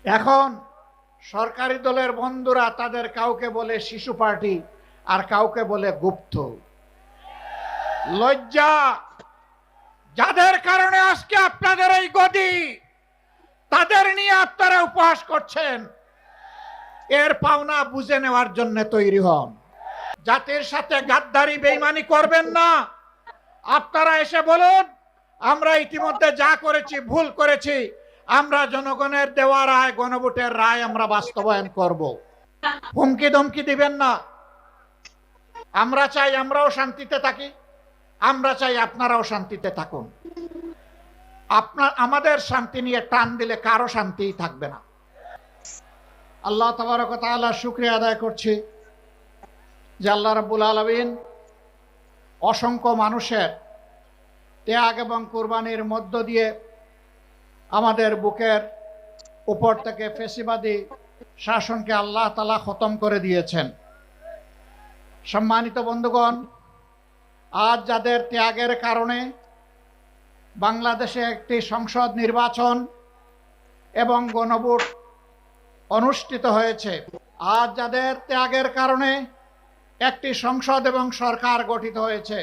এখন সরকারি দলের বন্ধুরা তাদের কাউকে বলে শিশু পার্টি আর কাউকে বলে গুপ্ত। লজ্জা, যাদের কারণে আজকে আপনাদের এই গদি, তাদের নিয়ে আপনারা উপহাস করছেন, এর পাওনা বুঝে নেওয়ার জন্য তৈরি হন। জাতির সাথে গাদ্দারি বেঈমানি করবেন না। আপনারা এসে বলুন আমরা ইতিমধ্যে যা করেছি ভুল করেছি, আমরা জনগণের দেওয়া রায়, গণভোটের রায় আমরা বাস্তবায়ন করব। হুমকি ধমকি দিবেন না। আমরা চাই আমরাও শান্তিতে থাকি, আমরা চাই আপনারাও শান্তিতে থাকুন। আমাদের শান্তি নিয়ে টান দিলে কারো শান্তিই থাকবে না। আল্লাহ তাবারক ওয়া তাআলার শুকরিয়া আদায় করছি যে আল্লাহ রাব্বুল আলামিন অসংখ্য মানুষের ত্যাগ এবং কুরবানির মধ্য দিয়ে আমাদের বুকের উপর থেকে ফ্যাসিবাদী শাসনকে আল্লাহ তাআলা খতম করে দিয়েছেন। সম্মানিত বন্ধুগণ, আজ যাদের ত্যাগের কারণে বাংলাদেশে একটি সংসদ নির্বাচন এবং গণভোট অনুষ্ঠিত হয়েছে, আজ যাদের ত্যাগের কারণে একটি সংসদ এবং সরকার গঠিত হয়েছে,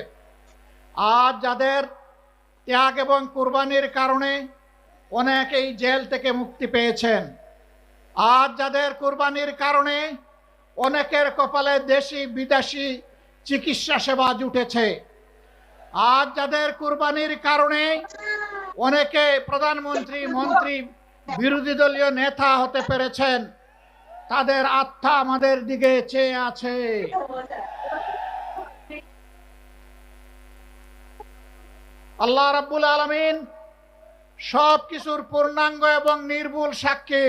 আজ যাদের ত্যাগ এবং কুরবানির কারণে অনেকেই জেল থেকে মুক্তি পেয়েছেন, আজ যাদের কুরবানির কারণে অনেকের কপালে দেশি বিদেশি চিকিৎসা সেবা জুটেছে, আজ যাদের কুরবানির কারণে অনেকে প্রধানমন্ত্রী, মন্ত্রী, বিরোধী দলীয় নেতা হতে পেরেছেন, তাদের আত্মা আমাদের দিকে চেয়ে আছে। আল্লাহ রাব্বুল আলামিন সব কিছুর পূর্ণাঙ্গ এবং নির্ভুল সাক্ষী।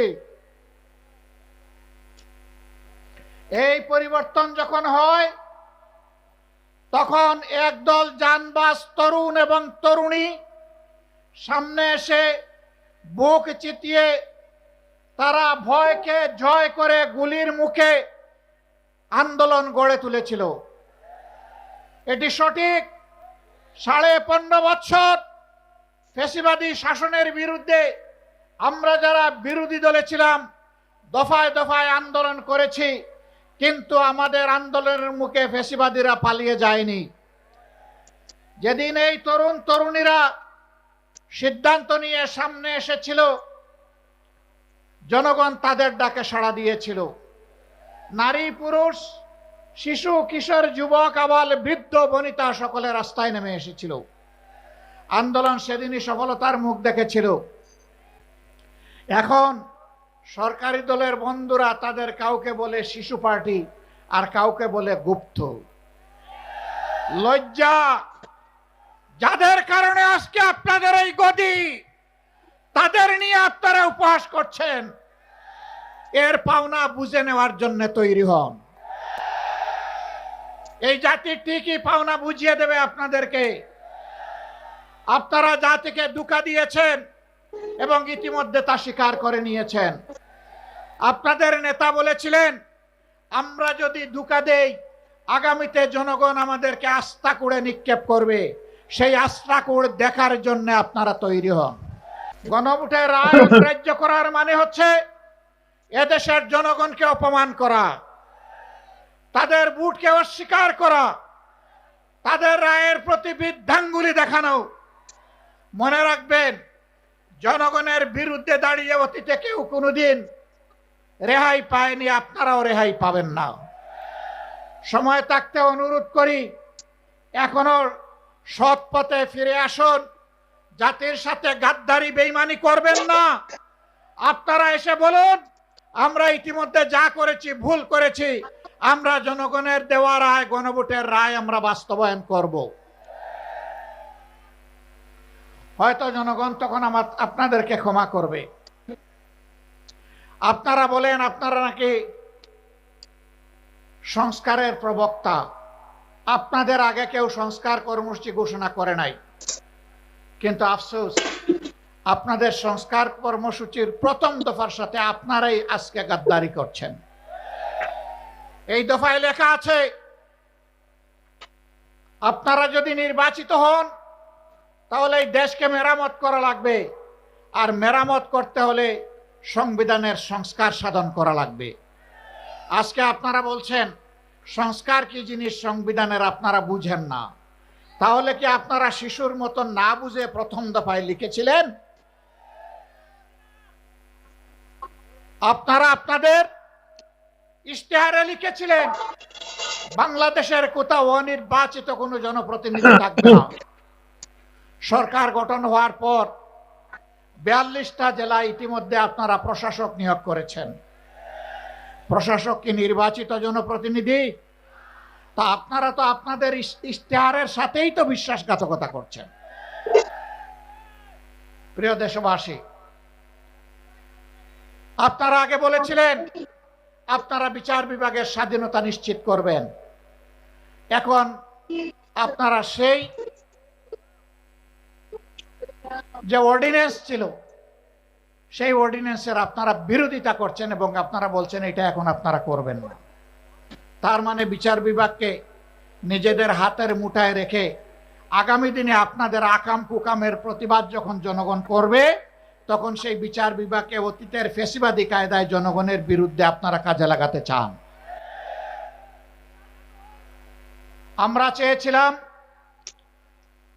এই পরিবর্তন যখন হয় তখন একদল জানবাজ তরুণ এবং তরুণী সামনে এসে বুক চিতিয়ে তারা ভয়কে জয় করে গুলির মুখে আন্দোলন গড়ে তুলেছিল। এটি সঠিক। 15.5 বছর ফ্যাসিবাদী শাসনের বিরুদ্ধে আমরা যারা বিরোধী দলে ছিলাম দফায় দফায় আন্দোলন করেছি, কিন্তু আমাদের আন্দোলনের মুখে ফ্যাসিবাদীরা পালিয়ে যায়নি। যেদিন এই তরুণ তরুণীরা সিদ্ধান্ত নিয়ে সামনে এসেছিল, জনগণ তাদের ডাকে সাড়া দিয়েছিল। নারী, পুরুষ, শিশু, কিশোর, যুবক, আবাল, বৃদ্ধ, বনিতা সকলে রাস্তায় নেমে এসেছিল। আন্দোলন সেদিনই সফলতার মুখ দেখেছিল। এখন সরকারি দলের বন্ধুরা তাদের কাউকে বলে শিশু পার্টি আর কাউকে বলে গুপ্ত। লজ্জা, যাদের কারণে আজকে আপনাদের এই গদি, তাদের নিয়ে আপনারা উপহাস করছেন, এর পাওনা বুঝে নেওয়ার জন্য তৈরি হন। এই জাতি ঠিকই পাওনা বুঝিয়ে দেবে আপনাদেরকে। আপনারা জাতিকে ধোঁকা দিয়েছেন এবং ইতিমধ্যে তা স্বীকার করে নিয়েছেন। আপনাদের নেতা বলেছিলেন আমরা যদি ধোঁকা দেই আগামীতে জনগণ আমাদেরকে আস্থা করে নিক্ষেপ করবে। সেই আস্থা করে দেখার জন্য আপনারা তৈরি হন। গণভোটের রায় অগ্রাহ্য করার মানে হচ্ছে এদেশের জনগণকে অপমান করা, তাদের ভোটকে অস্বীকার করা, তাদের রায়ের প্রতি বৃদ্ধাঙ্গুলি দেখানো। মনে রাখবেন, জনগণের বিরুদ্ধে দাঁড়িয়ে অতীতে কেউ কোনোদিন রেহাই পায়নি, আপনারাও রেহাই পাবেন না। সময় থাকতে অনুরোধ করি এখনো সৎ পথে ফিরে আসুন। জাতির সাথে গাদ্দারি বেঈমানি করবেন না। আপনারা এসে বলুন আমরা ইতিমধ্যে যা করেছি ভুল করেছি, আমরা জনগণের দেওয়া রায়, গণভোটের রায় আমরা বাস্তবায়ন করব। হয়তো জনগণ তখন আপনাদেরকে ক্ষমা করবে। আপনারা বলেন আপনারা নাকি সংস্কারের প্রবক্তা। আপনাদের আগে কেউ সংস্কার কর্মসূচি ঘোষণা করে নাই, কিন্তু আফসোস আপনাদের সংস্কার কর্মসূচির প্রথম দফার সাথে আপনারাই আজকে গাদ্দারি করছেন। এই দফায় লেখা আছে আপনারা যদি নির্বাচিত হন তাহলে এই দেশকে মেরামত করা লাগবে, আর মেরামত করতে হলে সংবিধানের সংস্কার সাধন করা লাগবে। আজকে আপনারা বলছেন সংস্কার কি জিনিস সংবিধানের আপনারা বুঝেন না। তাহলে কি আপনারা শিশুর মতো না বুঝে প্রথম দফায় লিখেছিলেন? আপনারা আপনাদের ইশতেহারে লিখেছিলেন বাংলাদেশের কোথাও অনির্বাচিত কোনো জনপ্রতিনিধি থাকবে না। সরকার গঠন হওয়ার পর 42টা জেলায় ইতিমধ্যে আপনারা প্রশাসক নিয়োগ করেছেন। প্রশাসক কি নির্বাচিত জনপ্রতিনিধি? তা আপনারা তো আপনাদের ইশতেহারের সাথেই তো বিশ্বাসঘাতকতা করছেন। প্রিয় দেশবাসী, আপনারা আগে বলেছিলেন আপনারা বিচার বিভাগের স্বাধীনতা নিশ্চিত করবেন। এখন আপনারা সেই যে অর্ডিন্যান্স ছিল সেই অর্ডিন্যান্সের আপনারা বিরোধিতা করছেন এবং আপনারা বলছেন এটা এখন আপনারা করবেন না। তার মানে বিচার বিভাগকে নিজেদের হাতের মুঠায় রেখে আগামী দিনে আপনাদের আকাম কুকামের প্রতিবাদ যখন জনগণ করবে তখন সেই বিচার বিভাগকে অতীতের ফ্যাসিবাদী কায়দায় জনগণের বিরুদ্ধে আপনারা কাজে লাগাতে চান। আমরা চেয়েছিলাম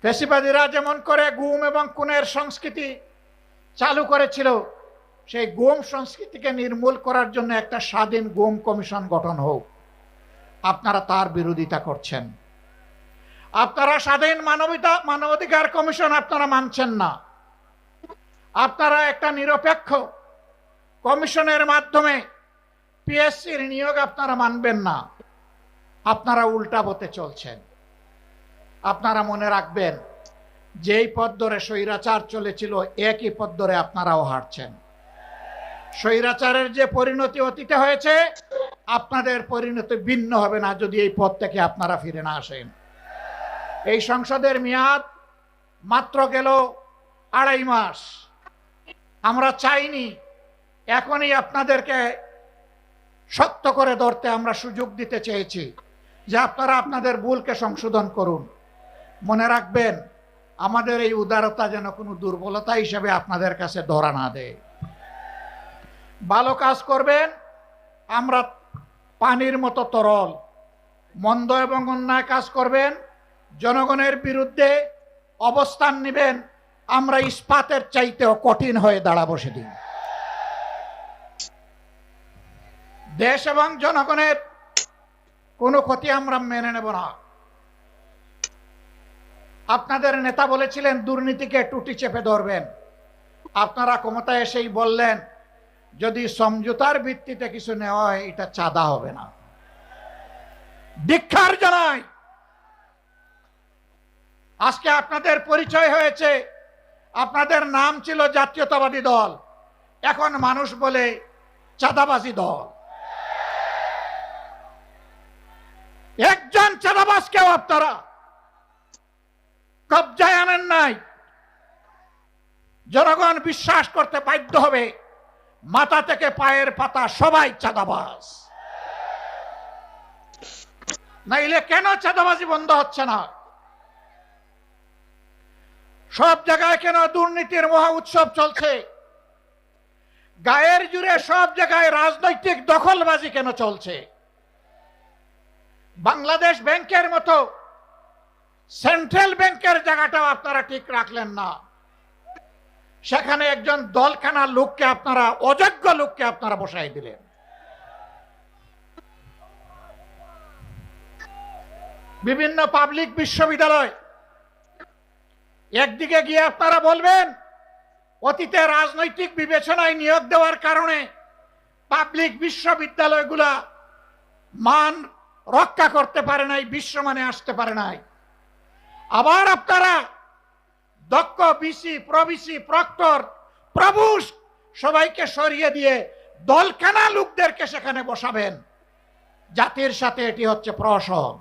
ফ্যাসিবাদীরা যেমন করে গুম এবং খুনের সংস্কৃতি চালু করেছিল সেই গুম সংস্কৃতিকে নির্মূল করার জন্য একটা স্বাধীন গুম কমিশন গঠন হোক। আপনারা তার বিরোধিতা করছেন। আপনারা স্বাধীন মানবাধিকার কমিশন আপনারা মানছেন না। আপনারা একটা নিরপেক্ষ কমিশনের মাধ্যমে পিএসসির নিয়োগ আপনারা মানবেন না। আপনারা উল্টা পথে চলছেন। আপনারা মনে রাখবেন যেই পথ ধরে স্বৈরাচার চলেছিল একই পথ ধরে আপনারাও হাঁটছেন। স্বৈরাচারের যে পরিণতি অতীতে হয়েছে আপনাদের পরিণতি ভিন্ন হবে না যদি এই পথ থেকে আপনারা ফিরে না আসেন। এই সংসদের মেয়াদ মাত্র গেল 2.5 মাস। আমরা চাইনি এখনই আপনাদেরকে শক্ত করে ধরতে আমরা সুযোগ দিতে চেয়েছি যে আপনারা আপনাদের ভুলকে সংশোধন করুন। মনে রাখবেন আমাদের এই উদারতা যেন কোনো দুর্বলতা হিসেবে আপনাদের কাছে ধরা না দেয়। ভালো কাজ করবেন, আমরা পানির মতো তরল। মন্দ এবং অন্যায় কাজ করবেন, জনগণের বিরুদ্ধে অবস্থান নেবেন, আমরা ইস্পাতের চাইতেও কঠিন হয়ে দাঁড়াবো সেদিন। দেশ এবং জনগণের কোনো ক্ষতি আমরা মেনে নেব না। আপনাদের নেতা বলেছিলেন দুর্নীতিকে টুটি চেপে ধরবেন। আপনারা ক্ষমতায় এসেই বললেন যদি সমঝোতার ভিত্তিতে কিছু নেওয়া হয় এটা চাঁদা হবে না। ধিক্কার জানাই। আজকে আপনাদের পরিচয় হয়েছে, আপনাদের নাম ছিল জাতীয়তাবাদী দল, এখন মানুষ বলে চাঁদাবাজি দল। একজন চাঁদাবাজকেও আপনারা কবজায় আনেন নাই। জনগণ বিশ্বাস করতে বাধ্য হবে মাথা থেকে পায়ের পাতা সবাই চাঁদাবাজ। নাইলে কেন চাঁদাবাজি বন্ধ হচ্ছে না? সব জায়গায় কেন দুর্নীতির মহা উৎসব চলছে? গায়ের জুড়ে সব জায়গায় রাজনৈতিক দখলবাজি কেন চলছে? বাংলাদেশ ব্যাংকের মতো সেন্ট্রাল ব্যাংকের জায়গাটাও আপনারা ঠিক রাখলেন না। সেখানে একজন দলখানা লোককে আপনারা, অযোগ্য লোককে আপনারা বসাই দিলেন। বিভিন্ন পাবলিক বিশ্ববিদ্যালয় একদিকে গিয়ে আপনারা বলবেন অতীতে রাজনৈতিক বিবেচনায় নিয়োগ দেওয়ার কারণে পাবলিক বিশ্ববিদ্যালয়গুলা মান রক্ষা করতে পারে নাই, বিশ্বমানে আসতে পারে নাই। আবার আপনারা দক্ষ বিসি, প্রবিসি, প্রক্টর, প্রভুষ সবাইকে সরিয়ে দিয়ে দলখানা লোকদেরকে সেখানে বসাবেন। জাতির সাথে এটি হচ্ছে প্রহসন।